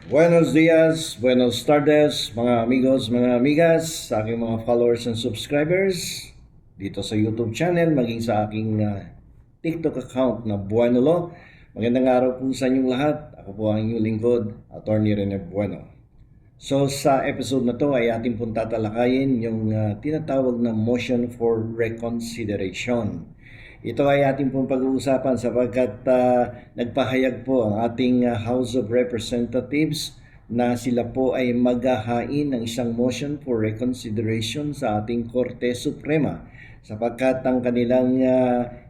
Buenos dias, buenos tardes, mga amigos, mga amigas, sa aking mga followers and subscribers dito sa YouTube channel, maging sa aking TikTok account na Buenolo. Magandang araw po sa inyong lahat. Ako po ang inyong lingkod, Attorney Rene Bueno. So sa episode na to ay ating pong tatalakayin yung tinatawag na motion for reconsideration. Ito ay ating pong pag-uusapan sapagkat nagpahayag po ang ating House of Representatives na sila po ay maghahain ng isang motion for reconsideration sa ating Korte Suprema sapagkat ang kanilang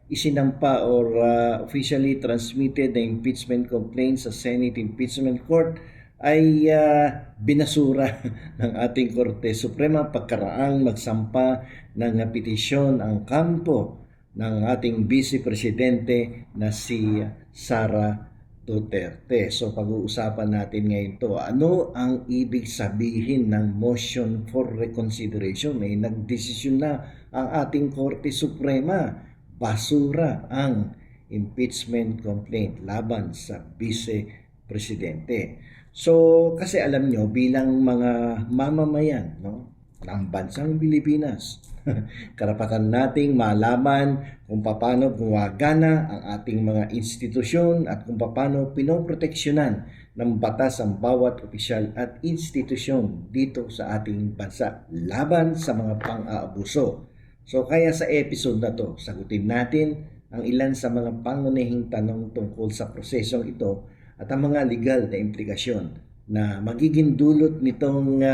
isinampa or officially transmitted na impeachment complaint sa Senate Impeachment Court ay binasura ng ating Korte Suprema pagkaraang magsampa ng petisyon ang kampo ng ating Vice Presidente na si Sara Duterte. So pag-uusapan natin ngayon to. Ano ang ibig sabihin ng motion for reconsideration? May nagdesisyon na ang ating Korte Suprema. Basura ang impeachment complaint laban sa Vice Presidente. So kasi alam nyo bilang mga mamamayan ng bansang Pilipinas, karapatan nating malaman kung paano gumagana ang ating mga institusyon at kung paano pinoproteksyonan ng batas ang bawat opisyal at institusyon dito sa ating bansa laban sa mga pang-aabuso. So kaya sa episode na to, sagutin natin ang ilan sa mga pangunahing tanong tungkol sa prosesong ito at ang mga legal na implikasyon na magiging dulot nitong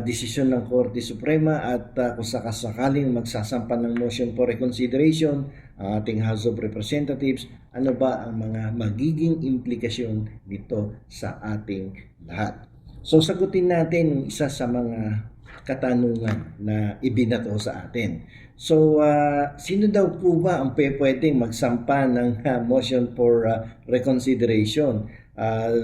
desisyon ng Korte Suprema at kung sakasakaling magsasampa ng motion for reconsideration ang ating House of Representatives, ano ba ang mga magiging implikasyon nito sa ating lahat. So sagutin natin isa sa mga katanungan na ibinato sa atin. So sino daw po ba ang pwedeng magsampa ng motion for reconsideration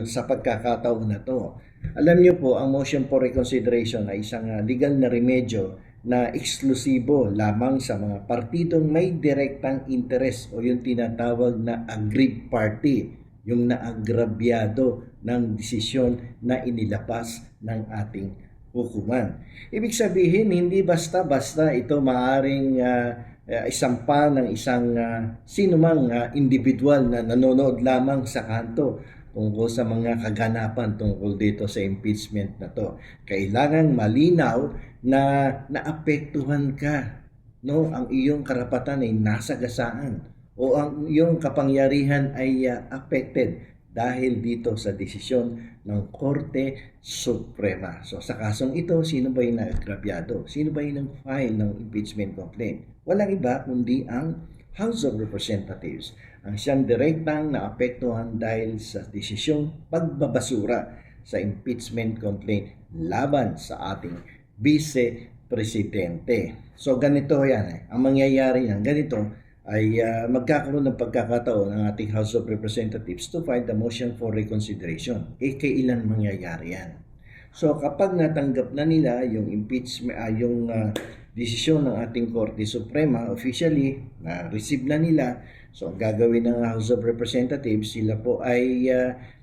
sa pagkakataon na to? Alam niyo po, ang motion for reconsideration ay isang legal na remedyo na eksklusibo lamang sa mga partidong may direktang interes o yung tinatawag na aggrieved party, yung naagrabyado ng desisyon na inilapas ng ating hukuman. Ibig sabihin, hindi basta-basta ito maaaring isampa ng isang sinumang individual na nanonood lamang sa kanto tungkol sa mga kaganapan tungkol dito sa impeachment na to. Kailangan malinaw na naapektuhan ka, ang iyong karapatan ay nasagasaan o ang iyong kapangyarihan ay affected dahil dito sa desisyon ng Korte Suprema. So sa kasong ito, sino ba yung naagrabyado? Sino ba yung nag-file ng impeachment complaint? Walang iba kundi ang House of Representatives ang siyang direktang naapektuhan dahil sa desisyong pagbabasura sa impeachment complaint laban sa ating Vice Presidente. So ganito yan. Ang mangyayari yan, ganito ay magkakaroon ng pagkakataon ng ating House of Representatives to file the motion for reconsideration. Kailan mangyayari yan? So kapag natanggap na nila yung impeachment, desisyon ng ating Korte Suprema officially, na-receive na nila, so ang gagawin ng House of Representatives, sila po ay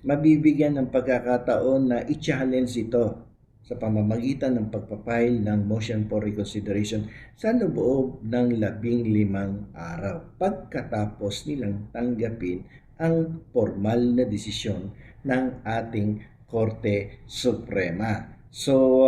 mabibigyan ng pagkakataon na i-challenge ito sa pamamagitan ng pagpapile ng motion for reconsideration sa loob ng 15 araw pagkatapos nilang tanggapin ang formal na desisyon ng ating Korte Suprema. So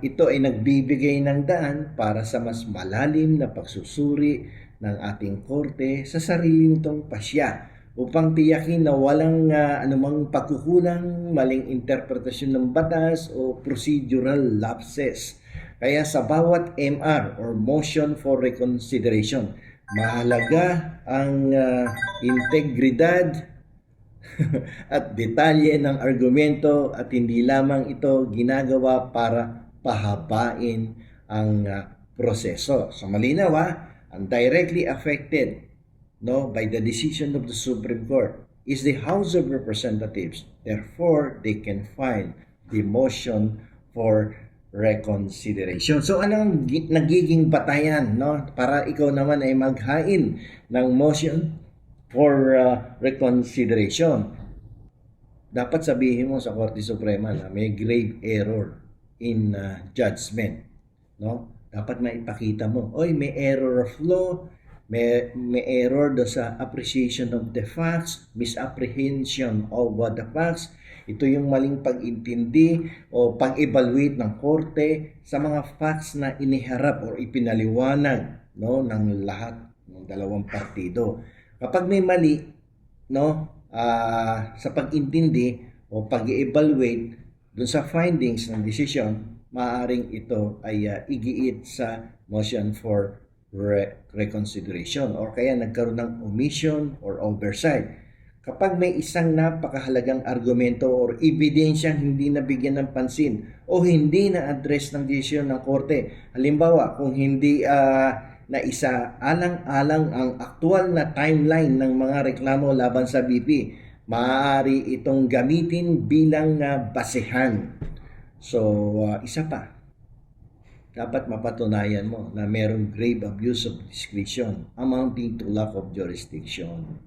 ito ay nagbibigay ng daan para sa mas malalim na pagsusuri ng ating korte sa sarili nitong pasya upang tiyakin na walang anumang pagkukulang, maling interpretasyon ng batas o procedural lapses. Kaya sa bawat MR or motion for reconsideration, mahalaga ang integridad at detalye ng argumento at hindi lamang ito ginagawa para pahabain ang proseso. So malinaw ang directly affected by the decision of the Supreme Court is the House of Representatives. Therefore, they can file the motion for reconsideration. So anong nagiging batayan para ikaw naman ay maghain ng motion for reconsideration? dapat sabihin mo sa Korte Suprema na may grave error in judgment, no? Dapat maipakita mo, oy, may error of law, may error do sa appreciation of the facts, misapprehension of the facts. Ito yung maling pag-intindi o pag-evaluate ng korte sa mga facts na iniharap o ipinaliwanag, no, ng lahat ng dalawang partido. Kapag may mali, no, sa pag-intindi o pag-evaluate dun sa findings ng decision, maaaring ito ay igiit sa motion for reconsideration or kaya nagkaroon ng omission or oversight. Kapag may isang napakahalagang argumento or ebidensyang hindi nabigyan ng pansin o hindi na-address ng desisyon ng korte, halimbawa kung hindi na isa alang-alang ang aktual na timeline ng mga reklamo laban sa BP, maaari itong gamitin bilang basehan. So, isa pa, dapat mapatunayan mo na merong grave abuse of discretion amounting to lack of jurisdiction.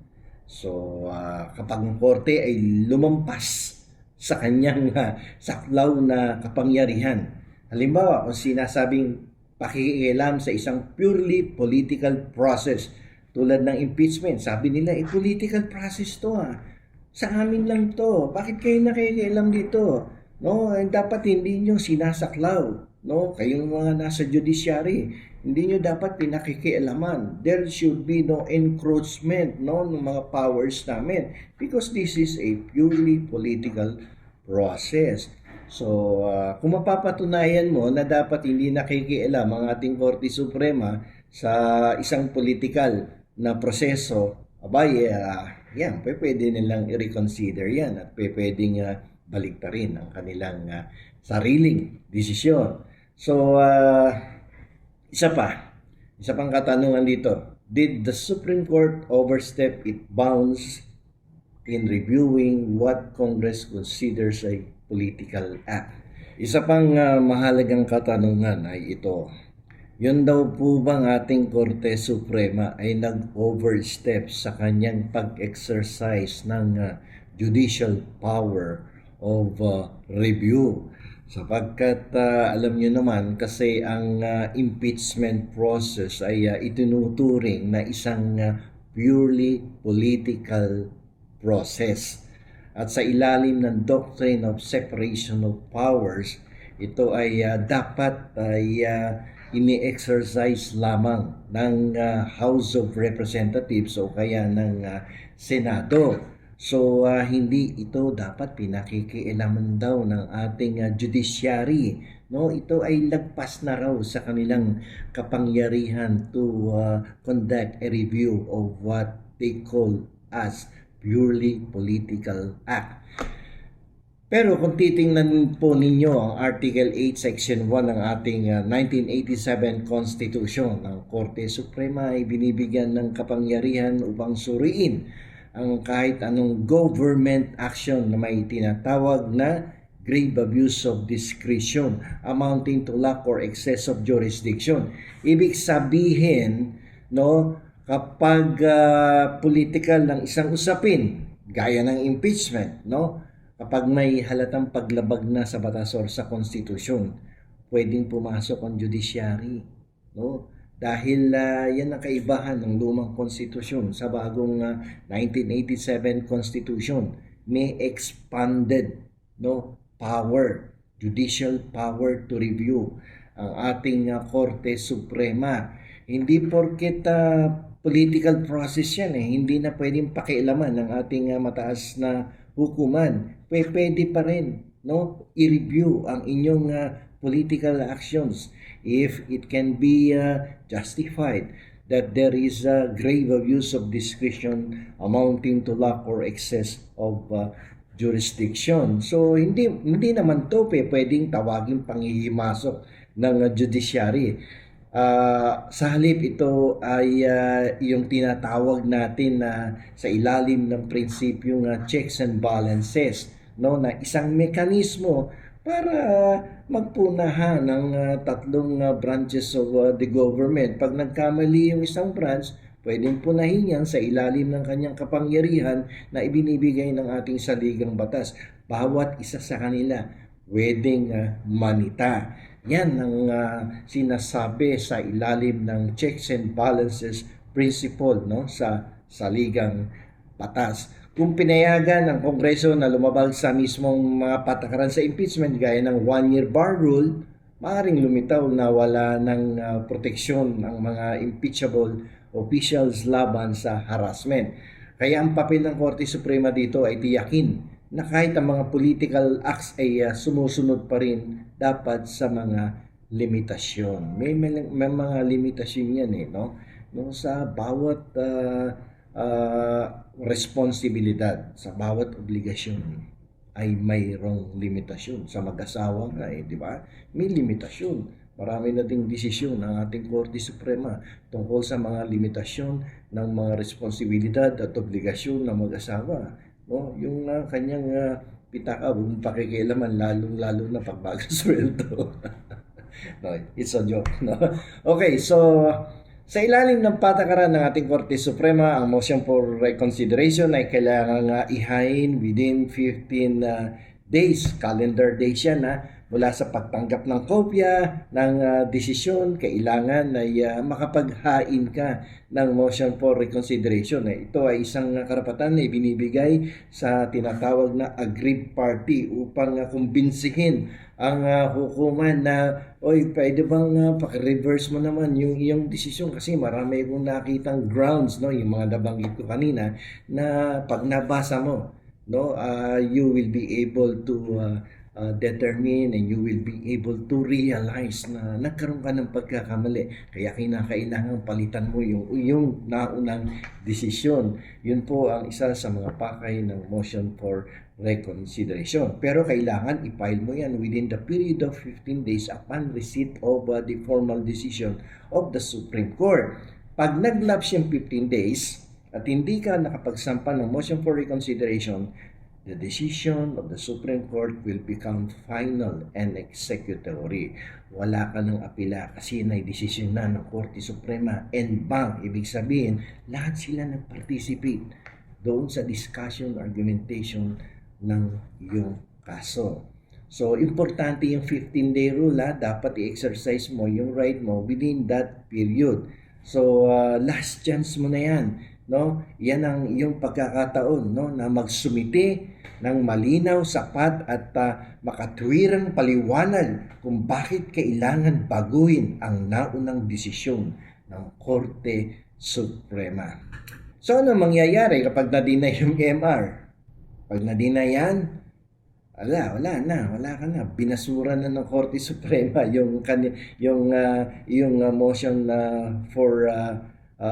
So, kapag ang korte ay lumampas sa kanyang saklaw na kapangyarihan, halimbawa kung sinasabing pakikialam sa isang purely political process tulad ng impeachment, sabi nila, political process to sa amin lang to, bakit kayo nakikialam dito? No, dapat hindi nyo sinasaklaw, no? Kayong mga nasa judiciary, hindi nyo dapat pinakikialaman. There should be no encroachment, no, ng mga powers namin because this is a purely political process. So, kung mapapatunayan mo na dapat hindi nakikialam ang ating Korte Suprema sa isang political na proseso, abay, yan, pwede nilang i-reconsider yan at pwedeng baliktarin ang kanilang sariling desisyon. So, isa pang katanungan dito. Did the Supreme Court overstep its bounds in reviewing what Congress considers a political act? Isa pang mahalagang katanungan ay ito. Yun daw po bang ating Korte Suprema ay nag-overstep sa kanyang pag-exercise ng judicial power of review? Sapagkat alam nyo naman kasi ang impeachment process ay itinuturing na isang purely political process. At sa ilalim ng doctrine of separation of powers, ito ay dapat ay ini-exercise lamang ng House of Representatives o kaya ng Senado. So, hindi ito dapat pinakikialaman daw ng ating judiciary. No, ito ay lagpas na raw sa kanilang kapangyarihan to conduct a review of what they call as purely political act. Pero kung titingnan po ninyo ang Article 8, Section 1 ng ating 1987 Constitution, ang Korte Suprema ay binibigyan ng kapangyarihan upang suriin ang kahit anong government action na may tinatawag na grave abuse of discretion amounting to lack or excess of jurisdiction. Ibig sabihin, no, kapag political ng isang usapin, gaya ng impeachment, no, kapag may halatang paglabag na sa batas or sa konstitusyon, pwedeng pumasok ang judiciary, no? Dahil yan ang kaibahan ng lumang konstitusyon sa bagong 1987 Constitution. May expanded, no, power, judicial power to review ang ating Korte Suprema. Hindi porket political process yan hindi na pwedeng pakialaman ng ating mataas na hukuman. Pwede pa rin, no, i-review ang inyong political actions if it can be justified that there is a grave abuse of discretion amounting to lack or excess of jurisdiction. So hindi naman to pwedeng tawaging panghihimasok ng judiciary. Sa halip ito ay yung tinatawag natin na sa ilalim ng prinsipyong checks and balances, no, na isang mekanismo para magpunahan ng tatlong branches of the government. Pag nagkamali yung isang branch, pwedeng punahin yan sa ilalim ng kanyang kapangyarihan na ibinibigay ng ating saligang batas. Bawat isa sa kanila pwedeng manita. Yan ang sinasabi sa ilalim ng checks and balances principle, no, sa saligang batas. Kung pinayagan ng Kongreso na lumabag sa mismong mga patakaran sa impeachment gaya ng one-year bar rule, maaaring lumitaw na wala ng proteksyon ang mga impeachable officials laban sa harassment. Kaya ang papel ng Korte Suprema dito ay tiyakin na kahit ang mga political acts ay sumusunod pa rin dapat sa mga limitasyon. May mga limitasyon yan no? No, sa bawat responsibilidad, sa bawat obligasyon ay mayroong limitasyon. Sa mag-asawa nga di ba? May limitasyon. Marami na ding desisyon ng ating Korte Suprema tungkol sa mga limitasyon ng mga responsibilidad at obligasyon ng mag-asawa. No, yung kanyang pitaka, huwag mong pakikialaman, lalo na pagbago sweldo. No, it's a joke. No? Okay, so sa ilalim ng patakaran ng ating Korte Suprema, ang motion for reconsideration ay kailangan ihain within 15 days, calendar days yan mula sa pagtanggap ng kopya ng desisyon. Kailangan ay makapaghain ka ng motion for reconsideration. Ito ay isang karapatan na ibinibigay sa tinatawag na aggrieved party upang kumbinsihin ang hukuman na, oy, pwede bang paki-reverse mo naman yung iyong desisyon, kasi marami akong nakitang grounds, no, yung mga nabanggit ko kanina, na pag nabasa mo, no, you will be able to determine and you will be able to realize na nagkaroon ka ng pagkakamali. Kaya kinakailangan palitan mo yung naunang desisyon. Yun po ang isa sa mga pakay ng motion for reconsideration. Pero kailangan i-file mo yan within the period of 15 days upon receipt of the formal decision of the Supreme Court. Pag nag-lapse yung 15 days at hindi ka nakapagsampa ng motion for reconsideration, the decision of the Supreme Court will become final and executory. Wala ka ng apila kasi na-desisyon na ng Korte Suprema and bank. Ibig sabihin, lahat sila nag-participate doon sa discussion, argumentation ng iyong kaso. So, importante yung 15-day rule dapat i-exercise mo yung right mo within that period. So, last chance mo na yan. No? Yan ang iyong pagkakataon, no, na magsumite ng malinaw, sapat at makatwirang paliwanag kung bakit kailangan baguhin ang naunang desisyon ng Korte Suprema. So ano mangyayari kapag na-deny yung MR? Pag na-deny yan, wala ka na. Binasura na ng Korte Suprema yung motion for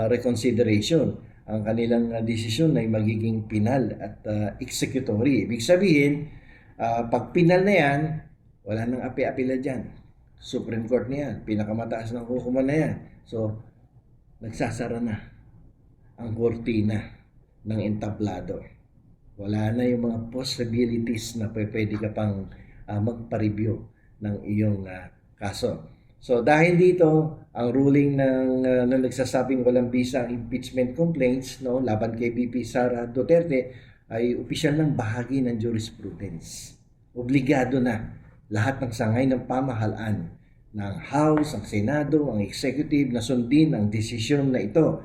reconsideration. Ang kanilang desisyon ay magiging penal at executory. Ibig sabihin, pag penal na yan, wala nang api-apila dyan. Supreme Court na yan. Pinakamataas ng hukuman na yan. So, nagsasara na ang kortina ng entablado. Wala na yung mga possibilities na pwede ka pang magpa-review ng iyong kaso. So dahil dito, ang ruling ng nagsasabing walang bisa ang impeachment complaints, no, laban kay VP Sara Duterte ay opisyal ng bahagi ng jurisprudence. Obligado na lahat ng sangay ng pamahalaan ng House, ang Senado, ang Executive na sundin ang desisyon na ito.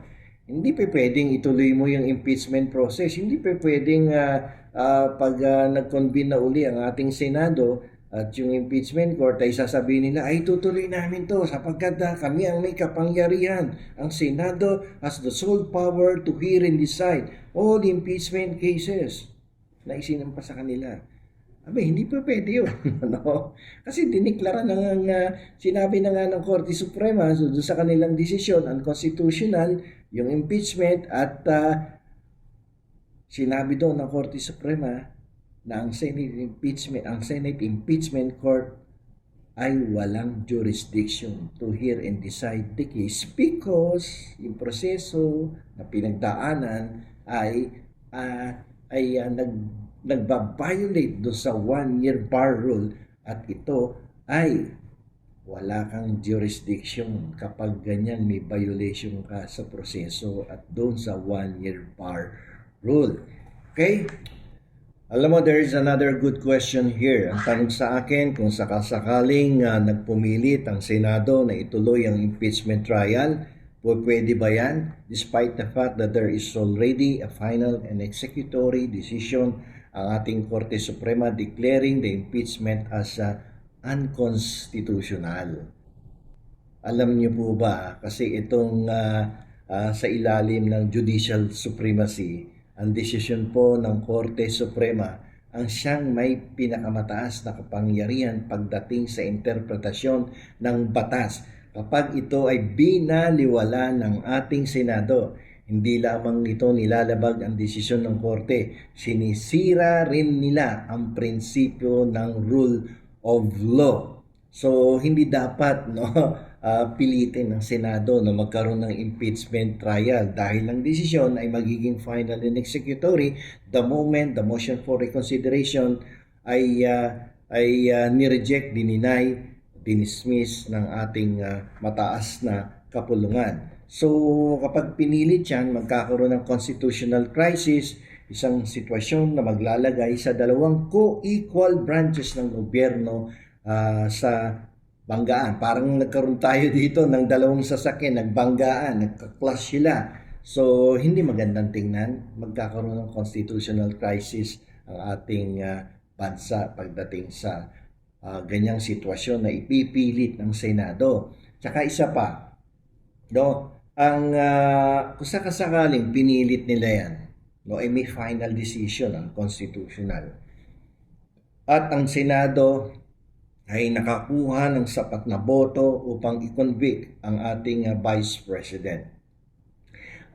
Hindi pa pwedeng ituloy mo yung impeachment process. Hindi pa pwedeng pag nag-convene na uli ang ating Senado at yung impeachment court ay sasabihin nila, ay tutuloy namin to sapagkat kami ang may kapangyarihan. Ang Senado has the sole power to hear and decide all impeachment cases na isinampa sa kanila. Hindi pa pwede yun. No? Kasi diniklara na sinabi na nga ng Korte Suprema so sa kanilang desisyon, unconstitutional, yung impeachment at sinabi doon ng Korte Suprema na ang Senate Impeachment Court ay walang jurisdiction to hear and decide the case because yung proseso na pinagdaanan ay nagba-violate do sa one-year bar rule at ito ay wala kang jurisdiction kapag ganyan may violation ka sa proseso at doon sa 1-year bar rule. Okay? Alam mo, there is another good question here. Ang tanong sa akin, kung sakasakaling nagpumilit ang Senado na ituloy ang impeachment trial, pwede ba yan? Despite the fact that there is already a final and executory decision ang ating Korte Suprema declaring the impeachment as unconstitutional. Alam niyo po ba, kasi itong sa ilalim ng judicial supremacy, ang desisyon po ng Korte Suprema ang siyang may pinakamataas na kapangyarihan pagdating sa interpretasyon ng batas kapag ito ay binaliwala ng ating Senado. Hindi lamang ito nilalabag ang desisyon ng Korte, sinisira rin nila ang prinsipyo ng rule of law. So, hindi dapat pilitin ng Senado na magkaroon ng impeachment trial dahil ang desisyon ay magiging final and executory the moment the motion for reconsideration ay nireject, dininay, dinismiss ng ating mataas na kapulungan. So, kapag pinilit yan, magkakaroon ng constitutional crisis, isang sitwasyon na maglalagay sa dalawang co-equal branches ng gobyerno sa banggaan. Parang nagkaroon tayo dito ng dalawang sasakyan, nagbanggaan, nagka-clash sila. So, hindi magandang tingnan. Magkakaroon ng constitutional crisis ang ating bansa pagdating sa ganyang sitwasyon na ipipilit ng Senado. Tsaka isa pa, kung sakasakaling pinilit nila yan, ay may final decision ang constitutional. At ang Senado ay nakakuha ng sapat na boto upang i-convict ang ating Vice President.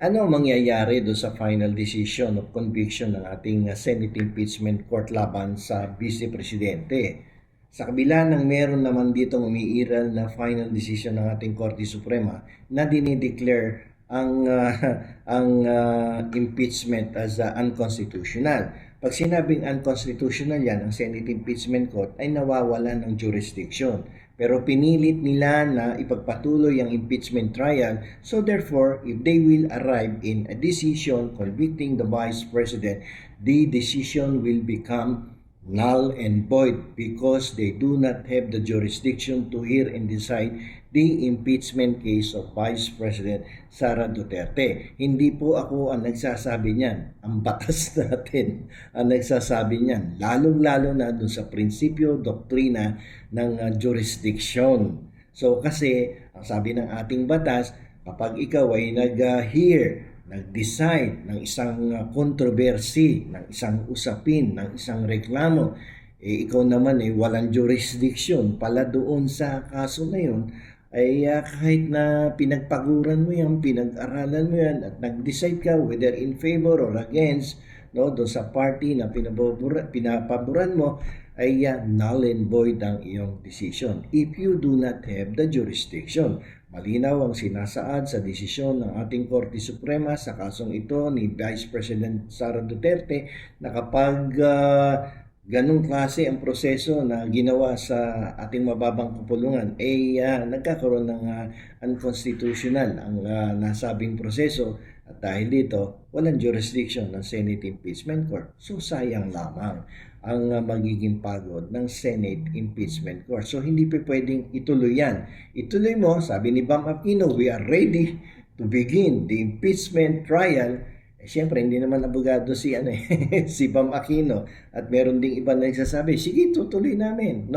Ano ang mangyayari do sa final decision of conviction ng ating Senate Impeachment Court laban sa Vice Presidente? Sa kabila ng meron naman ditong umiiral na final decision ng ating Korte Suprema na dinideclare ang impeachment as unconstitutional. Pag sinabing unconstitutional yan, ang Senate Impeachment Court ay nawawalan ng jurisdiction. Pero pinilit nila na ipagpatuloy ang impeachment trial, so therefore, if they will arrive in a decision convicting the Vice President, the decision will become null and void because they do not have the jurisdiction to hear and decide the impeachment case of Vice President Sara Duterte. Hindi po ako ang nagsasabi niyan. Ang batas natin ang nagsasabi niyan. Lalong-lalo na dun sa prinsipyo, doktrina ng jurisdiction. So kasi, ang sabi ng ating batas, kapag ikaw ay nag-hear, nag-decide ng isang controversy, ng isang usapin, ng isang reklamo, ikaw naman walang jurisdiction pala doon sa kaso na yun, ay kahit na pinagpaguran mo yan, pinag-aralan mo yan, at nag-decide ka whether in favor or against, doon sa party na pinapaboran mo, ay null and void ang iyong decision if you do not have the jurisdiction. Malinaw ang sinasaad sa desisyon ng ating Korte Suprema sa kasong ito ni Vice President Sara Duterte na kapag ganung klase ang proseso na ginawa sa ating mababang kapulungan nagkakaroon ng unconstitutional ang nasabing proseso at dahil dito walang jurisdiction ng Senate Impeachment Court. So sayang lamang ang magiging pagod ng Senate Impeachment Court. So hindi pa pwedeng ituloy yan. Ituloy mo, sabi ni Bam Aquino, we are ready to begin the impeachment trial. Siyempre, hindi naman abogado si si Bam Aquino. At meron ding iba na nagsasabi, sige, tutuloy namin.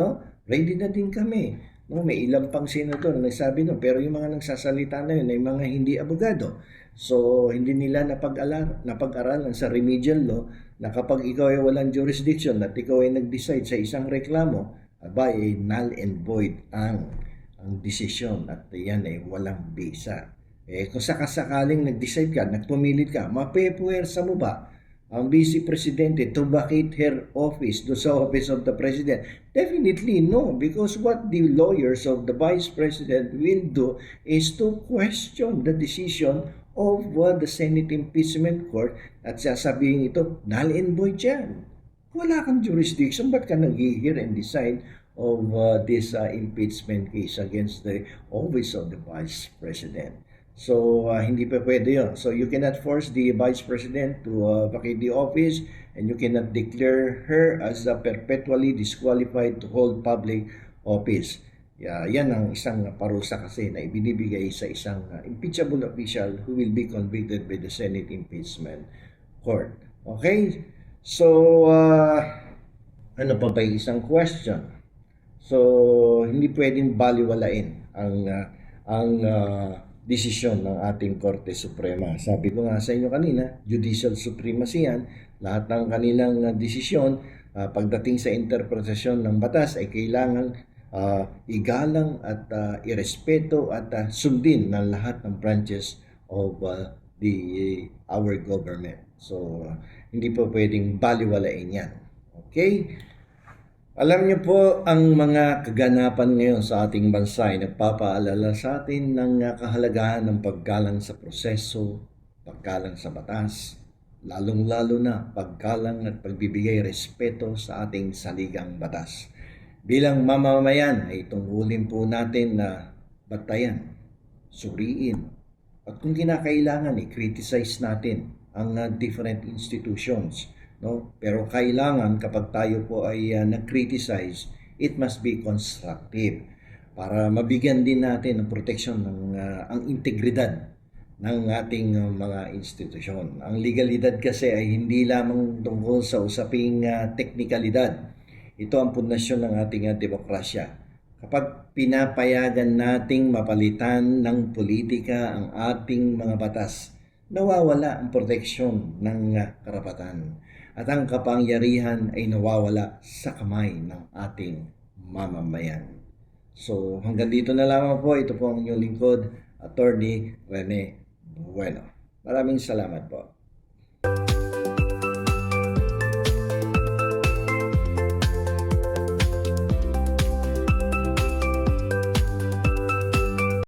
Ready na din kami. May ilang pang senador na nagsabi pero yung mga nagsasalita na yun ay mga hindi abogado. So, hindi nila napag-aralan sa remedial law na kapag ikaw ay walang jurisdiction at ikaw ay nag-decide sa isang reklamo, ay null and void ang desisyon at yan ay walang bisa. Kung sakasakaling nag-decide ka, nagpumilit ka, mapepuwersa mo ba ang Vice Presidente to vacate her office do sa Office of the President? Definitely no, because what the lawyers of the Vice President will do is to question the decision of the Senate Impeachment Court at sasabihin ito, null and void yan. Wala kang jurisdiction, ba't ka nag-hear and decide of this impeachment case against the office of the Vice President. So, hindi pa pwede yun. So, you cannot force the Vice President to vacate the office, and you cannot declare her as perpetually disqualified to hold public office. Yan ang isang parusa kasi na ibinibigay sa isang impeachable official who will be convicted by the Senate Impeachment Court. Okay? So, ano pa ba yung isang question? So, hindi pwedeng baliwalain ang desisyon ng ating Korte Suprema. Sabi ko nga sa inyo kanina, judicial supremacy yan. Lahat ng kanilang desisyon pagdating sa interpretasyon ng batas ay kailangan igalang at irespeto at sundin ng lahat ng branches of our government. So, hindi po pwedeng baliwalain yan. Okay? Alam niyo po, ang mga kaganapan ngayon sa ating bansa ay nagpapaalala sa atin ng kahalagahan ng paggalang sa proseso, paggalang sa batas, lalong-lalo na paggalang at pagbibigay respeto sa ating saligang batas. Bilang mamamayan ay tungkulin po natin na batayan, suriin, at kung kinakailangan i-criticize natin ang different institutions. No? Pero kailangan kapag tayo po ay nag-criticize, it must be constructive para mabigyan din natin ng protection ng ang integridad ng ating mga institusyon. Ang legalidad kasi ay hindi lamang tungkol sa usaping teknikalidad. Ito ang pundasyon ng ating demokrasya. Kapag pinapayagan nating mapalitan ng politika ang ating mga batas, nawawala ang proteksyon ng karapatan. At ang kapangyarihan ay nawawala sa kamay ng ating mamamayan. So hanggang dito na lamang po. Ito po ang inyong lingkod, Attorney Rene Bueno. Maraming salamat po.